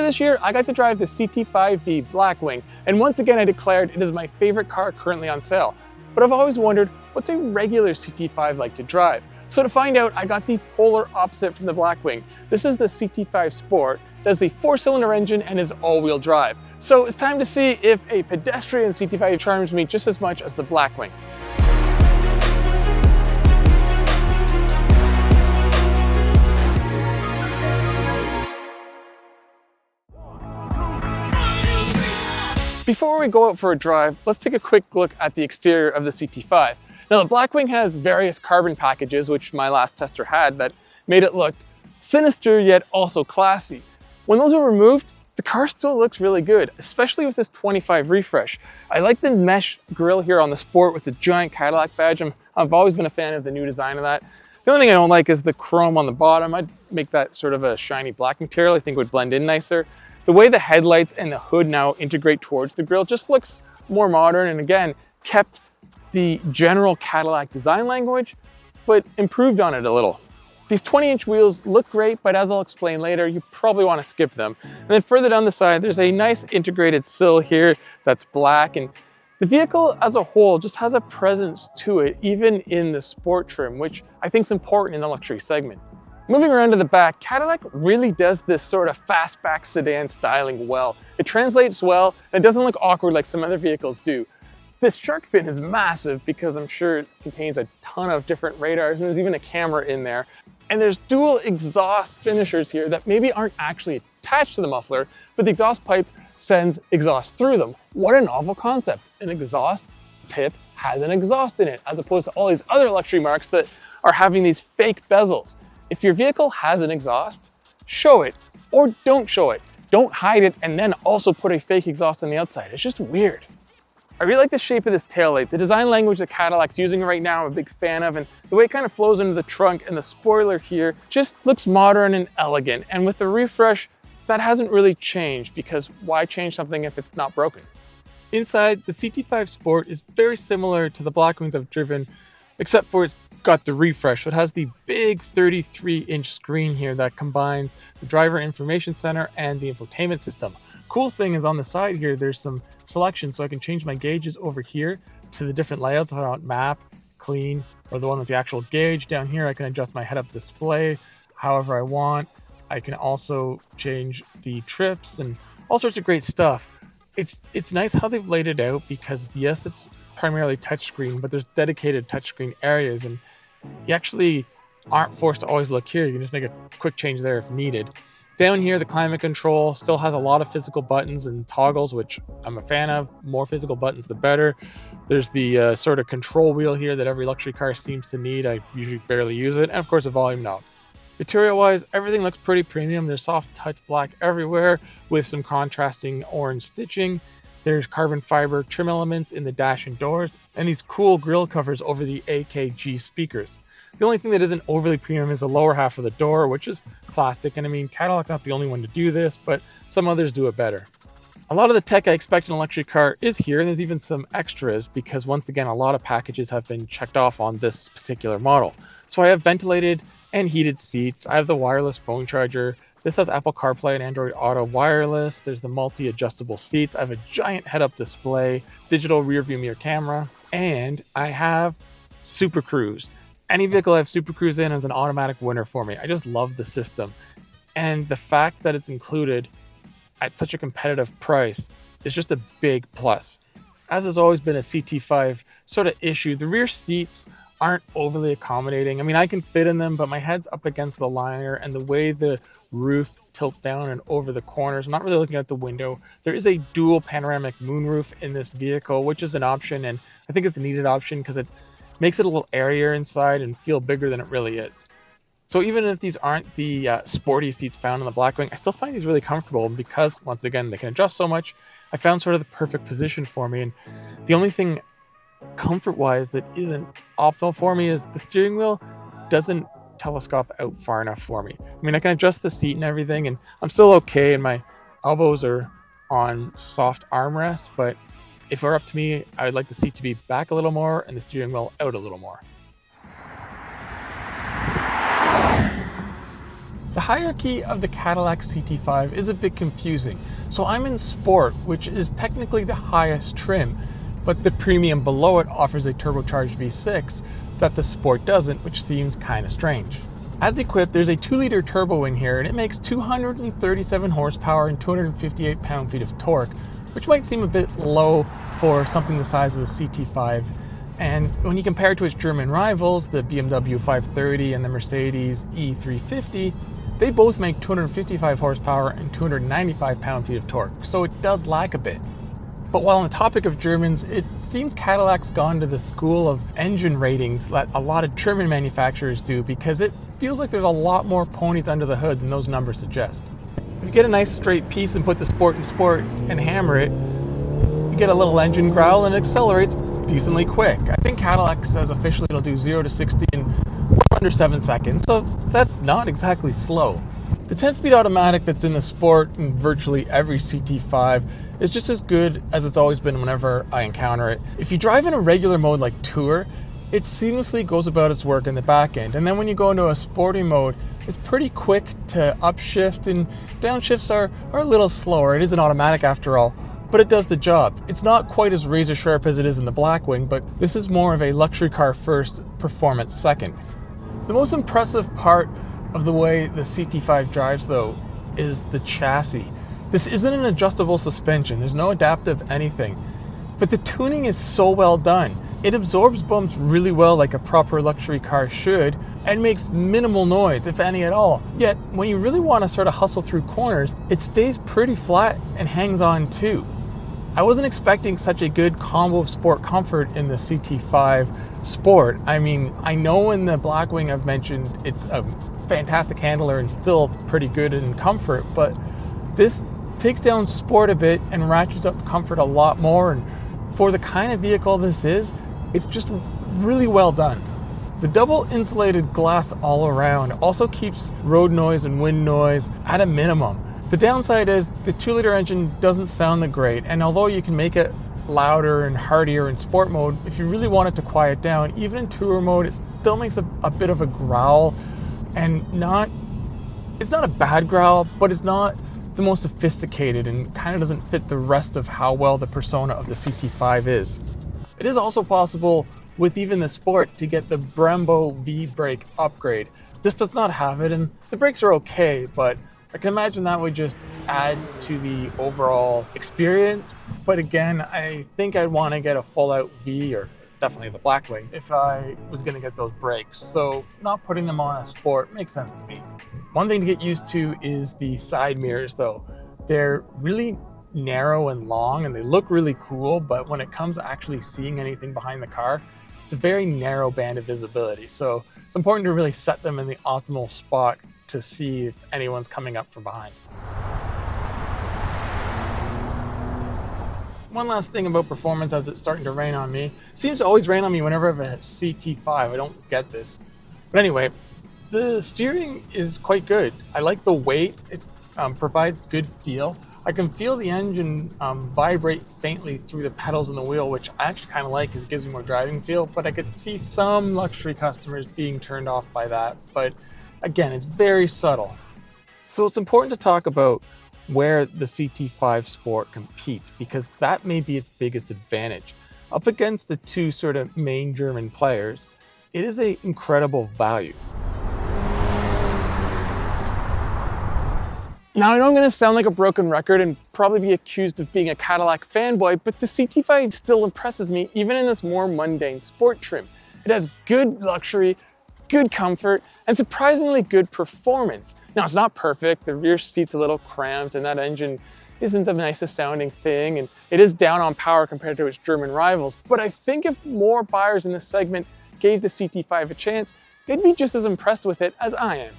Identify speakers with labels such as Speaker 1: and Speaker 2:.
Speaker 1: Earlier this year, I got to drive the CT5-V Blackwing, and once again I declared it is my favorite car currently on sale. But I've always wondered, what's a regular CT5 like to drive? So to find out, I got the polar opposite from the Blackwing. This is the CT5 Sport, does the 4-cylinder engine and is all-wheel drive. So it's time to see if a pedestrian CT5 charms me just as much as the Blackwing. Before we go out for a drive, let's take a quick look at the exterior of the CT5. Now the Blackwing has various carbon packages, which my last tester had, that made it look sinister yet also classy. When those were removed, the car still looks really good, especially with this 25 refresh. I like the mesh grille here on the Sport with the giant Cadillac badge. I've always been a fan of the new design of that. The only thing I don't like is the chrome on the bottom. I'd make that sort of a shiny black material. I think it would blend in nicer. The way the headlights and the hood now integrate towards the grille just looks more modern, and again, kept the general Cadillac design language, but improved on it a little. These 20-inch wheels look great, but as I'll explain later, you probably want to skip them. And then further down the side, there's a nice integrated sill here that's black, and the vehicle as a whole just has a presence to it, even in the Sport trim, which I think is important in the luxury segment. Moving around to the back, Cadillac really does this sort of fastback sedan styling well. It translates well, and it doesn't look awkward like some other vehicles do. This shark fin is massive because I'm sure it contains a ton of different radars, and there's even a camera in there. And there's dual exhaust finishers here that maybe aren't actually attached to the muffler, but the exhaust pipe sends exhaust through them. What a novel concept. An exhaust tip has an exhaust in it, as opposed to all these other luxury marques that are having these fake bezels. If your vehicle has an exhaust, show it or don't show it. Don't hide it and then also put a fake exhaust on the outside. It's just weird. I really like the shape of this taillight. The design language that Cadillac's using right now, I'm a big fan of, and the way it kind of flows into the trunk and the spoiler here just looks modern and elegant. And with the refresh, that hasn't really changed, because why change something if it's not broken? Inside, the CT5 Sport is very similar to the Blackwings I've driven, except for it's got the refresh. So it has the big 33-inch screen here that combines the driver information center and the infotainment system. Cool thing is on the side here, there's some selection, so I can change my gauges over here to the different layouts. If I want map, clean, or the one with the actual gauge. Down here, I can adjust my head-up display however I want. I can also change the trips and all sorts of great stuff. It's nice how they've laid it out, because yes, it's primarily touchscreen, but there's dedicated touchscreen areas, and you actually aren't forced to always look here. You can just make a quick change there if needed. Down here, the climate control still has a lot of physical buttons and toggles, which I'm a fan of. More physical buttons, the better. There's the sort of control wheel here that every luxury car seems to need. I usually barely use it. And of course, a volume knob. Material-wise, everything looks pretty premium. There's soft touch black everywhere with some contrasting orange stitching. There's carbon fiber trim elements in the dash and doors, and these cool grille covers over the AKG speakers. The only thing that isn't overly premium is the lower half of the door, which is classic. And I mean, Cadillac's not the only one to do this, but some others do it better. A lot of the tech I expect in a luxury car is here, and there's even some extras, because once again, a lot of packages have been checked off on this particular model. So I have ventilated and heated seats. I have the wireless phone charger. This has Apple CarPlay and Android Auto wireless. There's the multi-adjustable seats. I have a giant head-up display, digital rear-view mirror camera, and I have Super Cruise. Any vehicle I have Super Cruise in is an automatic winner for me. I just love the system. And the fact that it's included at such a competitive price is just a big plus. As has always been a CT5 sort of issue, the rear seats aren't overly accommodating. I mean, I can fit in them, but my head's up against the liner, and the way the roof tilts down and over the corners, I'm not really looking out the window. There is a dual panoramic moonroof in this vehicle, which is an option, and I think it's a needed option because it makes it a little airier inside and feel bigger than it really is. So even if these aren't the sporty seats found in the Blackwing, I still find these really comfortable, because once again, they can adjust so much. I found sort of the perfect position for me, and the only thing comfort-wise that isn't optimal for me is the steering wheel doesn't telescope out far enough for me. I mean, I can adjust the seat and everything, and I'm still okay, and my elbows are on soft armrests, but if it were up to me, I would like the seat to be back a little more and the steering wheel out a little more. The hierarchy of the Cadillac CT5 is a bit confusing. So I'm in Sport, which is technically the highest trim, but the premium below it offers a turbocharged V6 that the Sport doesn't, which seems kind of strange. As equipped, there's a 2-liter turbo in here, and it makes 237 horsepower and 258 pound-feet of torque, which might seem a bit low for something the size of the CT5. And when you compare it to its German rivals, the BMW 530 and the Mercedes E350, they both make 255 horsepower and 295 pound-feet of torque, so it does lag a bit. But while on the topic of Germans, it seems Cadillac's gone to the school of engine ratings that a lot of German manufacturers do, because it feels like there's a lot more ponies under the hood than those numbers suggest. If you get a nice straight piece and put the Sport in Sport and hammer it, you get a little engine growl and it accelerates decently quick. I think Cadillac says officially it'll do 0 to 60 in well under 7 seconds, so that's not exactly slow. The 10-speed automatic that's in the Sport and virtually every CT5 is just as good as it's always been whenever I encounter it. If you drive in a regular mode like Tour, it seamlessly goes about its work in the back end, and then when you go into a sporty mode, it's pretty quick to upshift, and downshifts are a little slower. It is an automatic after all, but it does the job. It's not quite as razor sharp as it is in the Blackwing, but this is more of a luxury car first, performance second. The most impressive part of the way the CT5 drives though is the chassis. This isn't an adjustable suspension, there's no adaptive anything, but the tuning is so well done. It absorbs bumps really well like a proper luxury car should, and makes minimal noise, if any at all. Yet, when you really want to sort of hustle through corners, it stays pretty flat and hangs on too. I wasn't expecting such a good combo of sport comfort in the CT5 Sport. I mean, I know in the Blackwing I've mentioned it's a fantastic handler and still pretty good in comfort, but this takes down sport a bit and ratchets up comfort a lot more, and for the kind of vehicle this is, it's just really well done. The double insulated glass all around also keeps road noise and wind noise at a minimum. The downside is the 2-liter engine doesn't sound that great, and although you can make it louder and heartier in sport mode, if you really want it to quiet down, even in tour mode, it still makes a bit of a growl, and it's not a bad growl, but it's not the most sophisticated and kind of doesn't fit the rest of how well the persona of the CT5 is. It is also possible with even the Sport to get the Brembo V brake upgrade. This does not have it, and the brakes are okay, but I can imagine that would just add to the overall experience. But again, I think I'd want to get a full out V, or definitely the Blackwing, if I was going to get those brakes. So not putting them on a Sport makes sense to me. One thing to get used to is the side mirrors though. They're really narrow and long and they look really cool, but when it comes to actually seeing anything behind the car, it's a very narrow band of visibility. So it's important to really set them in the optimal spot to see if anyone's coming up from behind. One last thing about performance as it's starting to rain on me. It seems to always rain on me whenever I have a CT5. I don't get this. But anyway, the steering is quite good. I like the weight. It provides good feel. I can feel the engine vibrate faintly through the pedals and the wheel, which I actually kind of like because it gives me more driving feel, but I could see some luxury customers being turned off by that. But again, it's very subtle. So it's important to talk about where the CT5 Sport competes, because that may be its biggest advantage. Up against the two sort of main German players, it is an incredible value. Now, I know I'm going to sound like a broken record and probably be accused of being a Cadillac fanboy, but the CT5 still impresses me even in this more mundane sport trim. It has good luxury, good comfort, and surprisingly good performance. Now, it's not perfect. The rear seat's a little cramped and that engine isn't the nicest sounding thing, and it is down on power compared to its German rivals. But I think if more buyers in this segment gave the CT5 a chance, they'd be just as impressed with it as I am.